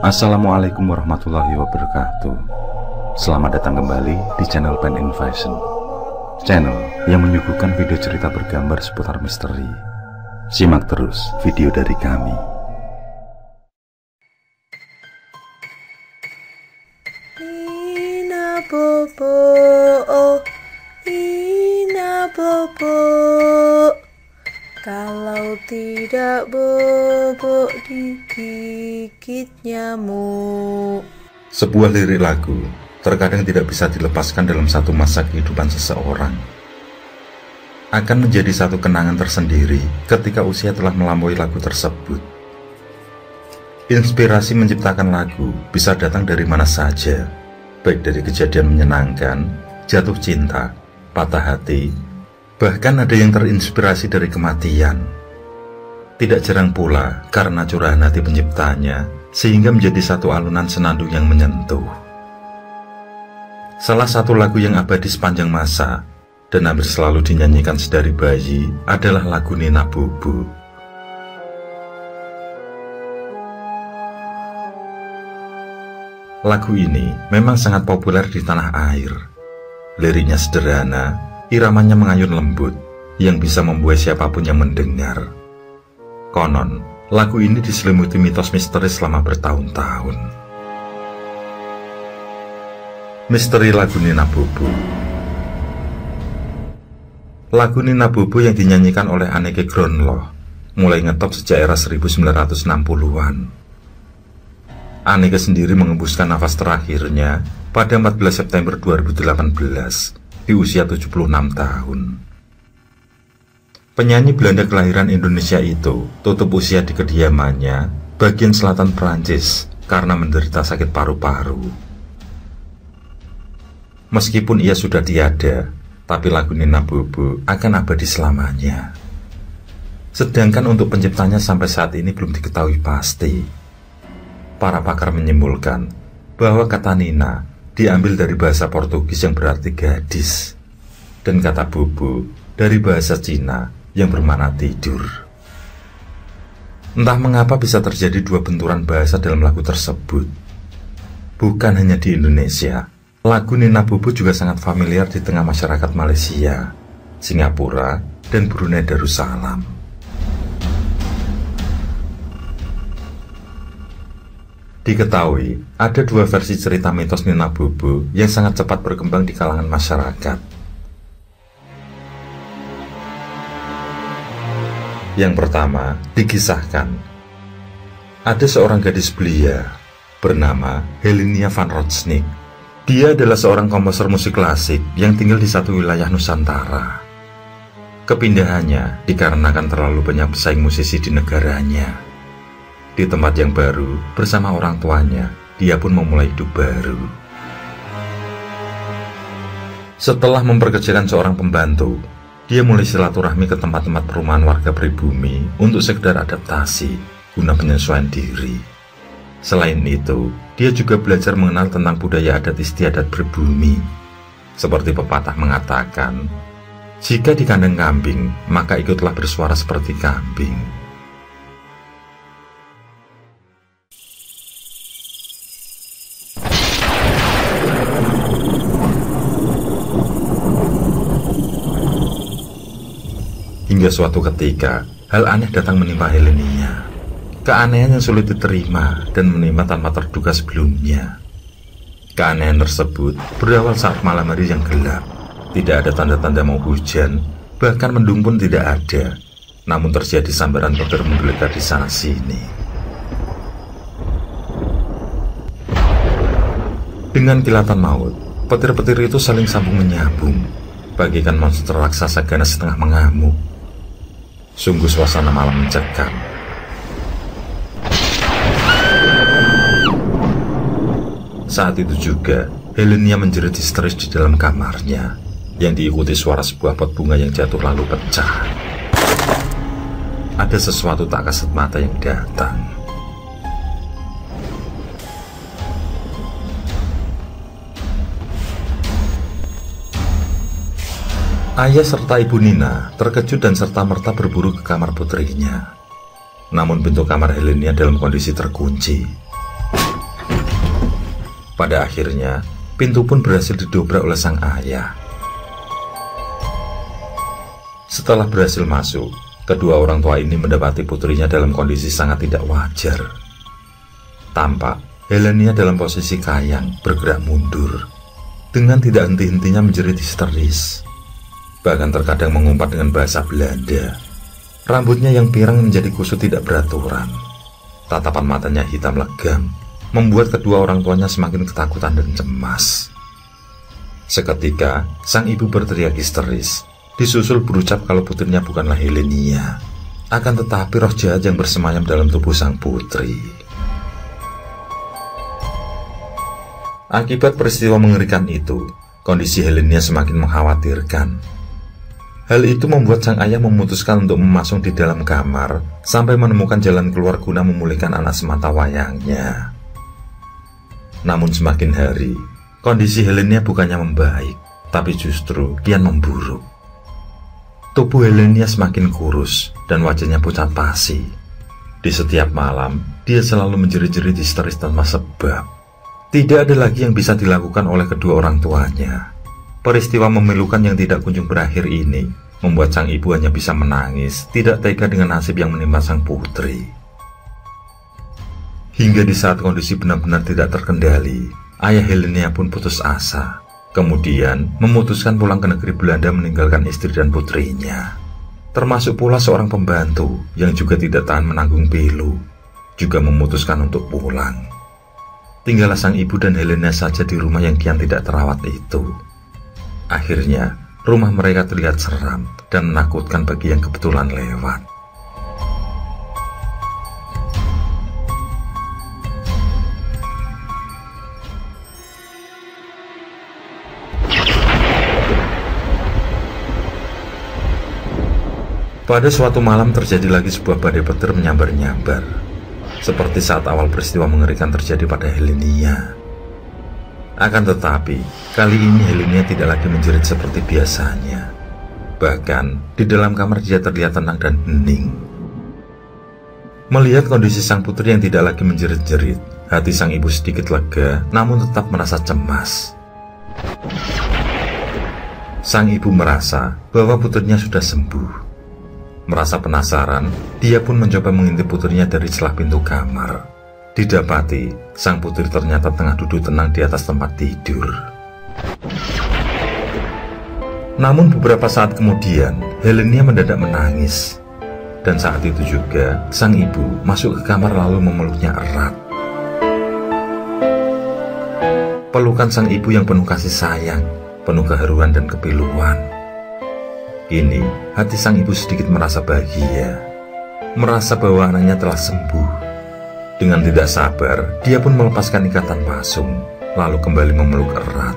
Assalamualaikum warahmatullahi wabarakatuh. Selamat datang kembali di channel Pen Invasion, channel yang menyuguhkan video cerita bergambar seputar misteri. Simak terus video dari kami. Nina Bobo, oh Nina Bobo, kalau tidak bobo digigit nyamuk. Sebuah lirik lagu terkadang tidak bisa dilepaskan dalam satu masa kehidupan seseorang. Akan menjadi satu kenangan tersendiri ketika usia telah melampaui lagu tersebut. Inspirasi menciptakan lagu bisa datang dari mana saja, baik dari kejadian menyenangkan, jatuh cinta, patah hati, bahkan ada yang terinspirasi dari kematian. Tidak jarang pula karena curahan hati penciptanya, sehingga menjadi satu alunan senandung yang menyentuh. Salah satu lagu yang abadi sepanjang masa dan hampir selalu dinyanyikan sedari bayi adalah lagu Nina Bobo. Lagu ini memang sangat populer di tanah air. Liriknya sederhana, iramanya mengayun lembut, yang bisa membuat siapapun yang mendengar. Konon, lagu ini diselimuti mitos misteri selama bertahun-tahun. Misteri lagu Nina Bobo. Lagu Nina Bobo yang dinyanyikan oleh Anneke Grönloh mulai ngetop sejak era 1960-an. Anneke sendiri mengembuskan nafas terakhirnya pada 14 September 2018 di usia 76 tahun. Penyanyi Belanda kelahiran Indonesia itu tutup usia di kediamannya bagian selatan Prancis karena menderita sakit paru-paru. Meskipun ia sudah tiada, tapi lagu Nina Bobo akan abadi selamanya. Sedangkan untuk penciptanya sampai saat ini belum diketahui pasti. Para pakar menyimpulkan bahwa kata Nina diambil dari bahasa Portugis yang berarti gadis, dan kata Bobo dari bahasa Cina yang bermakna tidur. Entah mengapa bisa terjadi dua benturan bahasa dalam lagu tersebut. Bukan hanya di Indonesia, lagu Nina Bobo juga sangat familiar di tengah masyarakat Malaysia, Singapura, dan Brunei Darussalam. Diketahui, ada dua versi cerita mitos Nina Bobo yang sangat cepat berkembang di kalangan masyarakat. Yang pertama, dikisahkan ada seorang gadis belia bernama Helenia van Rotsnik. Dia adalah seorang komposer musik klasik yang tinggal di satu wilayah Nusantara. Kepindahannya dikarenakan terlalu banyak pesaing musisi di negaranya. Di tempat yang baru, bersama orang tuanya, dia pun memulai hidup baru. Setelah memperkecilkan seorang pembantu, dia mulai silaturahmi ke tempat-tempat perumahan warga pribumi untuk sekedar adaptasi, guna penyesuaian diri. Selain itu, dia juga belajar mengenal tentang budaya adat istiadat pribumi. Seperti pepatah mengatakan, jika di kandang kambing, maka ikutlah bersuara seperti kambing. Hingga suatu ketika, hal aneh datang menimpa Helenia. Keanehan yang sulit diterima dan menimpa tanpa terduga sebelumnya. Keanehan tersebut berawal saat malam hari yang gelap. Tidak ada tanda-tanda mau hujan, bahkan mendung pun tidak ada. Namun terjadi sambaran petir menggelegar di sana sini. Dengan kilatan maut, petir-petir itu saling sambung menyambung, bagaikan monster raksasa ganas setengah mengamuk. Sungguh suasana malam mencekam. Saat itu juga, Helenia menjerit histeris di dalam kamarnya, yang diikuti suara sebuah pot bunga yang jatuh lalu pecah. Ada sesuatu tak kasat mata yang datang. Ayah serta ibu Nina terkejut dan serta-merta berburu ke kamar putrinya. Namun pintu kamar Helenia dalam kondisi terkunci. Pada akhirnya, pintu pun berhasil didobrak oleh sang ayah. Setelah berhasil masuk, kedua orang tua ini mendapati putrinya dalam kondisi sangat tidak wajar. Tampak Helenia dalam posisi kayang bergerak mundur, dengan tidak henti-hentinya menjerit histeris. Bahkan terkadang mengumpat dengan bahasa Belanda. Rambutnya yang pirang menjadi kusut tidak beraturan. Tatapan matanya hitam legam, membuat kedua orang tuanya semakin ketakutan dan cemas. Seketika, sang ibu berteriak histeris, disusul berucap kalau putrinya bukanlah Helenia, akan tetapi roh jahat yang bersemayam dalam tubuh sang putri. Akibat peristiwa mengerikan itu, kondisi Helenia semakin mengkhawatirkan. Hal itu membuat sang ayah memutuskan untuk memasung di dalam kamar sampai menemukan jalan keluar guna memulihkan anak semata wayangnya. Namun semakin hari, kondisi Helenia bukannya membaik, tapi justru kian memburuk. Tubuh Helenia semakin kurus dan wajahnya pucat pasi. Di setiap malam, dia selalu menjerit-jerit histeris tanpa sebab. Tidak ada lagi yang bisa dilakukan oleh kedua orang tuanya. Peristiwa memilukan yang tidak kunjung berakhir ini membuat sang ibu hanya bisa menangis, tidak tega dengan nasib yang menimpa sang putri. Hingga di saat kondisi benar-benar tidak terkendali, ayah Helenia pun putus asa. Kemudian memutuskan pulang ke negeri Belanda meninggalkan istri dan putrinya. Termasuk pula seorang pembantu yang juga tidak tahan menanggung pilu, juga memutuskan untuk pulang. Tinggallah sang ibu dan Helena saja di rumah yang kian tidak terawat itu. Akhirnya, rumah mereka terlihat seram dan menakutkan bagi yang kebetulan lewat. Pada suatu malam terjadi lagi sebuah badai petir menyambar-nyambar, seperti saat awal peristiwa mengerikan terjadi pada Helenia. Akan tetapi, kali ini Helenia tidak lagi menjerit seperti biasanya. Bahkan, di dalam kamar dia terlihat tenang dan hening. Melihat kondisi sang putri yang tidak lagi menjerit-jerit, hati sang ibu sedikit lega, namun tetap merasa cemas. Sang ibu merasa bahwa putrinya sudah sembuh. Merasa penasaran, dia pun mencoba mengintip putrinya dari celah pintu kamar. Didapati, sang putri ternyata tengah duduk tenang di atas tempat tidur. Namun beberapa saat kemudian, Helenia mendadak menangis. Dan saat itu juga, sang ibu masuk ke kamar lalu memeluknya erat. Pelukan sang ibu yang penuh kasih sayang, penuh keharuan dan kepiluan. Kini, hati sang ibu sedikit merasa bahagia, merasa bahwa anaknya telah sembuh. Dengan tidak sabar, dia pun melepaskan ikatan pasung, lalu kembali memeluk erat.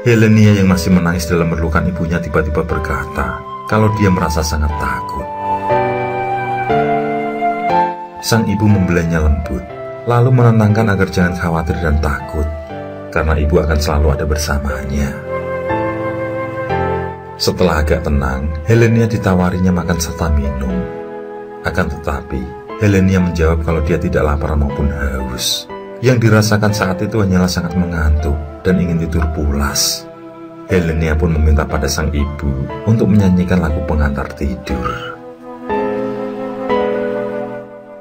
Helenia yang masih menangis dalam pelukan ibunya tiba-tiba berkata kalau dia merasa sangat takut. Sang ibu membelainya lembut, lalu menenangkan agar jangan khawatir dan takut, karena ibu akan selalu ada bersamanya. Setelah agak tenang, Helenia ditawarinya makan serta minum. Akan tetapi, Helenia menjawab kalau dia tidak lapar maupun haus. Yang dirasakan saat itu hanyalah sangat mengantuk dan ingin tidur pulas. Helenia pun meminta pada sang ibu untuk menyanyikan lagu pengantar tidur.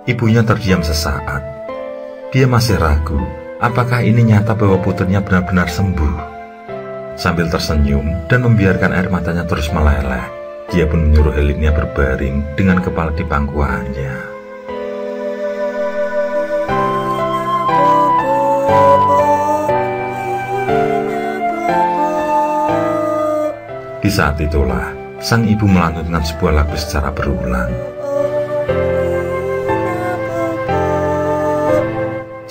Ibunya terdiam sesaat. Dia masih ragu, apakah ini nyata bahwa putrinya benar-benar sembuh. Sambil tersenyum dan membiarkan air matanya terus meleleh, dia pun menyuruh Helenia berbaring dengan kepala di pangkuannya. Di saat itulah, sang ibu melantunkan sebuah lagu secara berulang.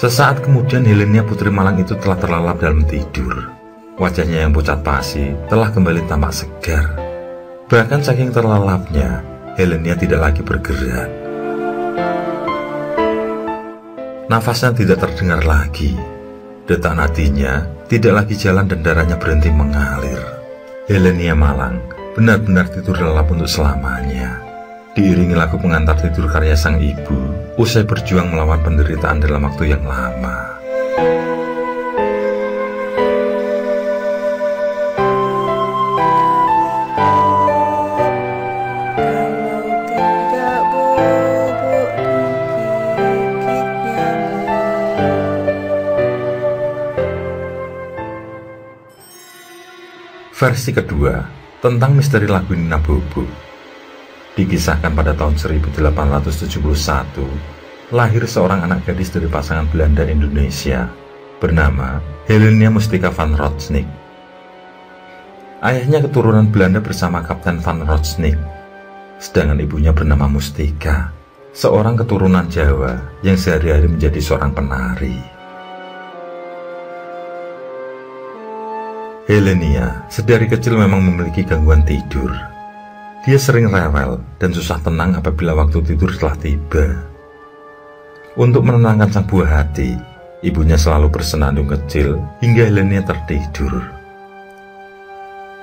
Sesaat kemudian Helenia putri malang itu telah terlelap dalam tidur. Wajahnya yang pucat pasi telah kembali tampak segar. Bahkan saking terlelapnya, Helenia tidak lagi bergerak. Nafasnya tidak terdengar lagi. Detak nadinya tidak lagi jalan dan darahnya berhenti mengalir. Helenia malang benar-benar tidur lelap untuk selamanya. diiringi lagu pengantar tidur karya sang ibu usai berjuang melawan penderitaan dalam waktu yang lama. Versi kedua tentang misteri lagu Nina Bobo. Dikisahkan pada tahun 1871, lahir seorang anak gadis dari pasangan Belanda Indonesia bernama Helenia Mustika van Rotsnik. Ayahnya keturunan Belanda bersama Kapten van Rotsnik, sedangkan ibunya bernama Mustika, seorang keturunan Jawa yang sehari-hari menjadi seorang penari. Helenia sedari kecil memang memiliki gangguan tidur. Dia sering rewel dan susah tenang apabila waktu tidur telah tiba. Untuk menenangkan sang buah hati, ibunya selalu bersenandung kecil hingga Helenia tertidur.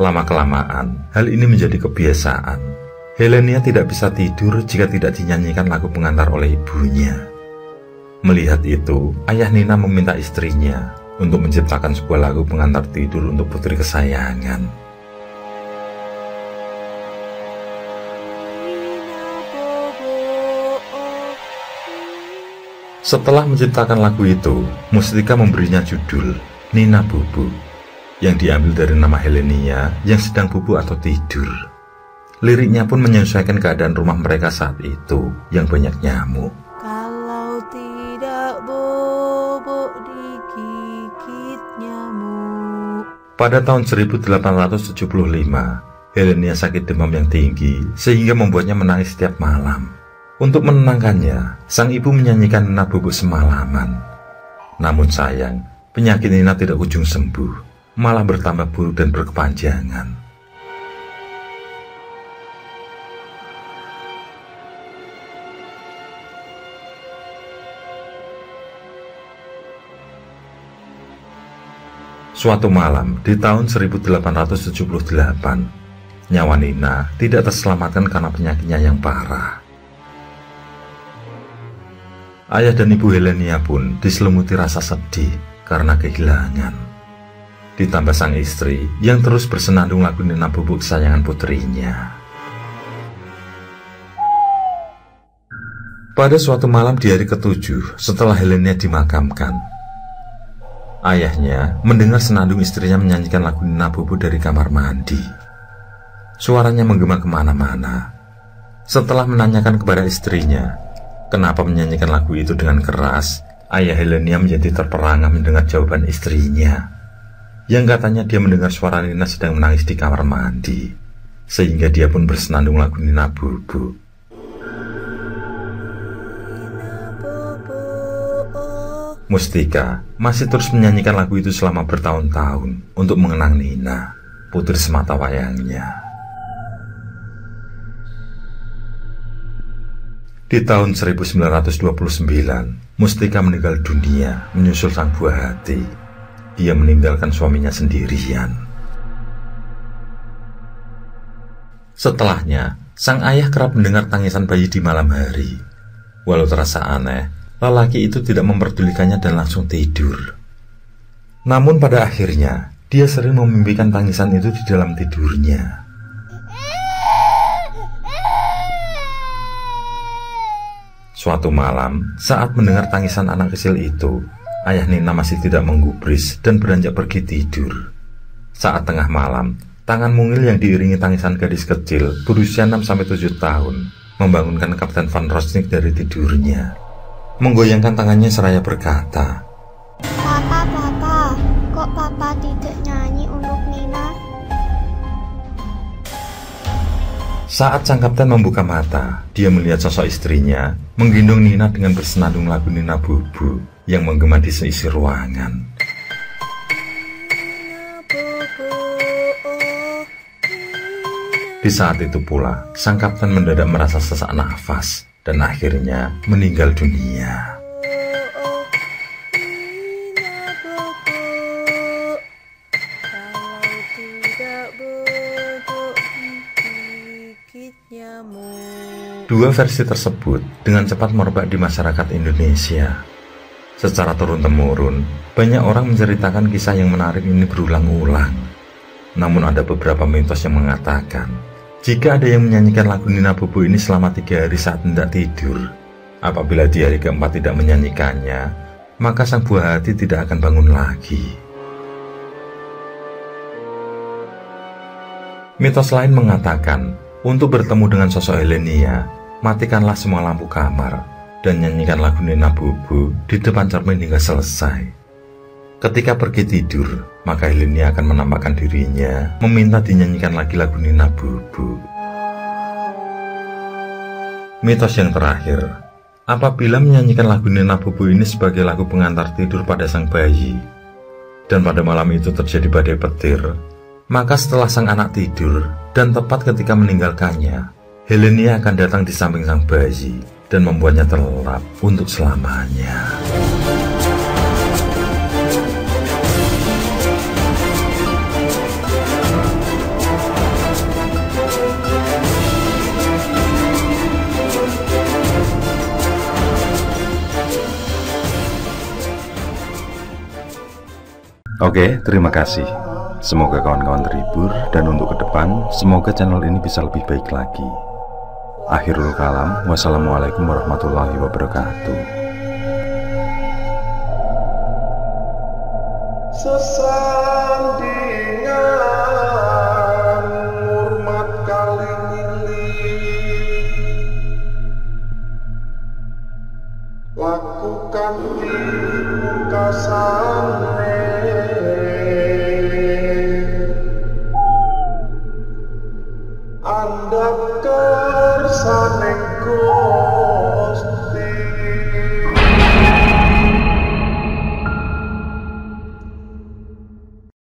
Lama-kelamaan, hal ini menjadi kebiasaan. Helenia tidak bisa tidur jika tidak dinyanyikan lagu pengantar oleh ibunya. Melihat itu, ayah Nina meminta istrinya untuk menciptakan sebuah lagu pengantar tidur untuk putri kesayangan. Setelah menciptakan lagu itu, Mustika memberinya judul Nina Bobo, yang diambil dari nama Helenia yang sedang bobo atau tidur. Liriknya pun menyesuaikan keadaan rumah mereka saat itu yang banyak nyamuk. Kalau tidak bobo digigit nyamuk. Pada tahun 1875, Helenia sakit demam yang tinggi sehingga membuatnya menangis setiap malam. Untuk menenangkannya, sang ibu menyanyikan Nina Bobo semalaman. Namun sayang, penyakit Nina tidak kunjung sembuh, malah bertambah buruk dan berkepanjangan. Suatu malam di tahun 1878, nyawa Nina tidak terselamatkan karena penyakitnya yang parah. Ayah dan ibu Helenia pun diselimuti rasa sedih karena kehilangan. Ditambah sang istri yang terus bersenandung lagu Nina Bobo kesayangan putrinya. Pada suatu malam di hari ke-7 setelah Helenia dimakamkan, ayahnya mendengar senandung istrinya menyanyikan lagu Nina Bobo dari kamar mandi. Suaranya menggema kemana-mana. Setelah menanyakan kepada istrinya kenapa menyanyikan lagu itu dengan keras, ayah Helenia menjadi terperangah mendengar jawaban istrinya, yang katanya dia mendengar suara Nina sedang menangis di kamar mandi, sehingga dia pun bersenandung lagu Nina Bobo. Mustika masih terus menyanyikan lagu itu selama bertahun-tahun untuk mengenang Nina, putri semata wayangnya. Di tahun 1929, Mustika meninggal dunia menyusul sang buah hati. Dia meninggalkan suaminya sendirian. Setelahnya, sang ayah kerap mendengar tangisan bayi di malam hari. Walau terasa aneh, lelaki itu tidak memperdulikannya dan langsung tidur. Namun pada akhirnya, dia sering memimpikan tangisan itu di dalam tidurnya. Suatu malam, saat mendengar tangisan anak kecil itu, ayah Nina masih tidak menggubris dan beranjak pergi tidur. Saat tengah malam, tangan mungil yang diiringi tangisan gadis kecil berusia 6-7 tahun membangunkan Kapten van Rotsnik dari tidurnya. Menggoyangkan tangannya seraya berkata, Papa, kok Papa tidak nyanyi untuk Nina? Saat sang kapten membuka mata, dia melihat sosok istrinya menggendong Nina dengan bersenandung lagu Nina Bobo yang menggema di seisi ruangan. Di saat itu pula, sang kapten mendadak merasa sesak nafas dan akhirnya meninggal dunia. Dua versi tersebut dengan cepat merebak di masyarakat Indonesia. Secara turun-temurun, banyak orang menceritakan kisah yang menarik ini berulang-ulang. Namun ada beberapa mitos yang mengatakan, jika ada yang menyanyikan lagu Nina Bobo ini selama 3 hari saat hendak tidur, apabila di hari keempat tidak menyanyikannya, maka sang buah hati tidak akan bangun lagi. Mitos lain mengatakan, untuk bertemu dengan sosok Helenia, matikanlah semua lampu kamar dan nyanyikan lagu Nina Bobo di depan cermin hingga selesai. Ketika pergi tidur, maka Helenia akan menampakkan dirinya, meminta dinyanyikan lagi lagu Nina Bobo. Mitos yang terakhir, apabila menyanyikan lagu Nina Bobo ini sebagai lagu pengantar tidur pada sang bayi, dan pada malam itu terjadi badai petir, maka setelah sang anak tidur dan tepat ketika meninggalkannya, Helenia akan datang di samping sang bayi dan membuatnya terlelap untuk selamanya. Oke, terima kasih. Semoga kawan-kawan terhibur, dan untuk ke depan, semoga channel ini bisa lebih baik lagi. Akhirul kalam, wassalamualaikum warahmatullahi wabarakatuh. Sesandingan hormat kali milih, lakukan di muka sana.